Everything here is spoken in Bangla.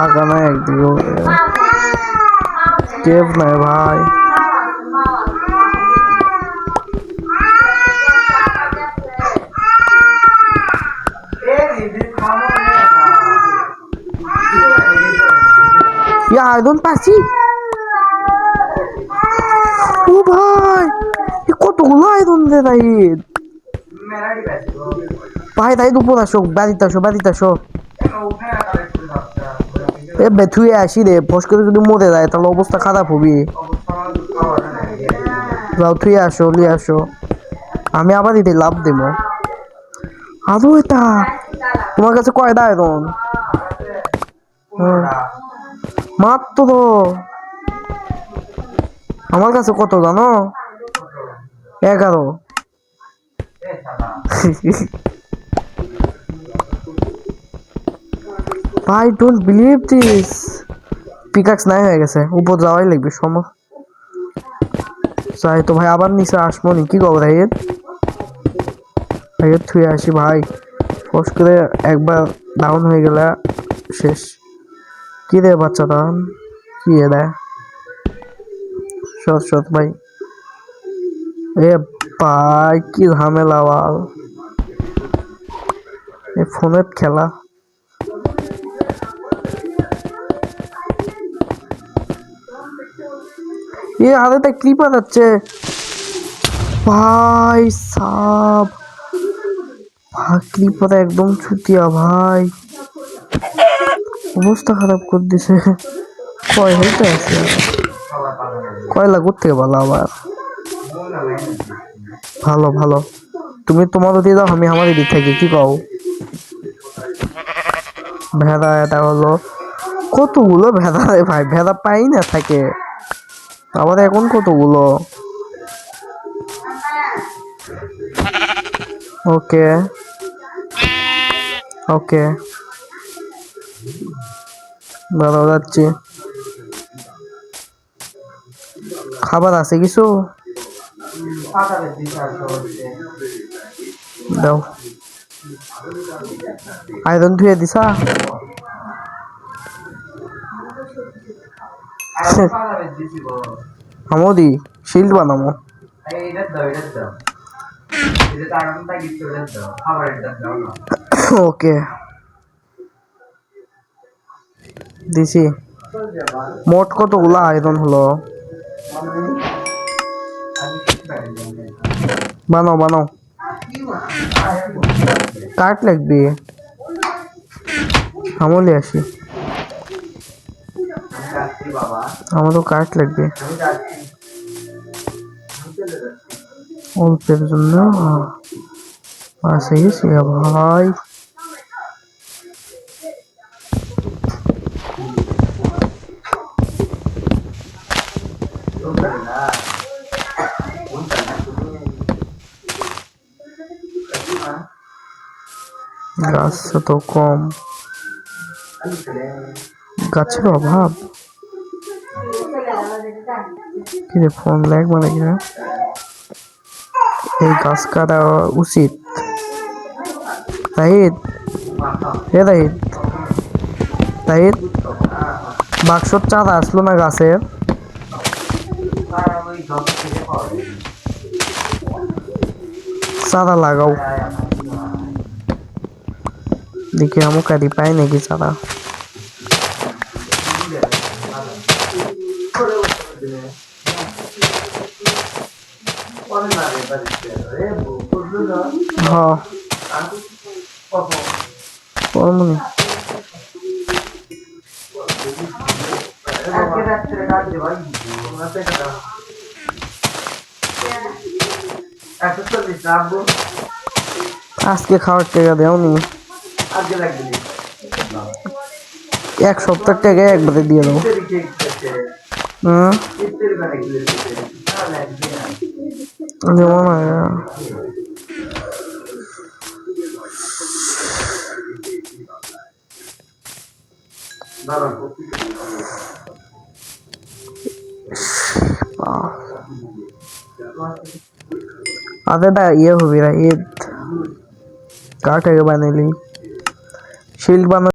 আগানা একদিকে কেভ নাই ভাই। আয়রন পাচ্ছি। ও ভাই কতগুলো আয়রন রে ভাই। ভাই তাই উপর আসো, বাড়িতে আসো। এ বেথুয়ে আসি রে, ফস করে যদি মরে যায় তাহলে অবস্থা খারাপ হবি। যাও থুয়ে আসো, লিয়ে আসো। আমি আবার এতে লাভ দেব। আদৌ এটা তোমার কাছে কয়টা আয়রন? মাত্র আমার কাছে কত জানো? 11। ভাই ডোন্ট বিলিভ দিস। পিকাক্স নাই হয়ে গেছে, উপর যাওয়াই লাগবে চাই তো ভাই। আবার নিচে আসবো নি, কি খবর ভাইয়ের? ভাইয়ের থুয়ে আসি ভাই। ফস করে একবার ডাউন হয়ে গেলে শেষ। কি রে বাচ্চাটা, কি রে? সৎ ভাই। এ ভাই কি ঝামেলা বাল, এই ফোনের খেলা। এ হাতে ক্লিপার যাচ্ছে ভাই সাব। ক্লিপার একদম ছুটিয়া ভাই, অবস্থা খারাপ করে দিছে। কয় হইতে আছে, কয়লা করতে ভালো আবার। ভালো ভালো, তুমি তোমার দিয়ে দাও, আমি আমার দিক থাকি, কি কও? ভেড়া এটা হলো কতগুলো ভেড়া রে ভাই, ভেড়া পাই না থাকে আবার এখন কতগুলো। ওকে ওকে দাঁড়াও যাচ্ছি। খাবার আছে কিছু দাও। আয়রন ধুয়ে দিছা? আমদি শিল্ড বানামো। ওকে দিছি। মোট কতগুলো আয়রন হলো? বানাও বানাও, কাঠ লাগবে। আমলে আসি, আমারও কাঠ লাগবে অল্পের জন্য। আছে গেছি ভাই। গাছ তো কম, গাছের অভাব। কি রে ফোন ল্যাগ মানে কি? এই গাছ কাটা উচিত। তাহিদ, হে তাহিদ, তাহিদ বাক্সর চাঁদা আসলো না গাছের? চাঁদা লাগাও দেখি আমি কাটি পাই নাকি চাঁদা। হ্যাঁ কর্মনি আজকে খাওয়ার টাকা দেওনি, 1 সপ্তাহ টাকা একবারে দিয়ে দেবো। যেমন আদেটা ইয়ে হবি না ঈদ কাঠ বানাইলি শিল্ড বানা।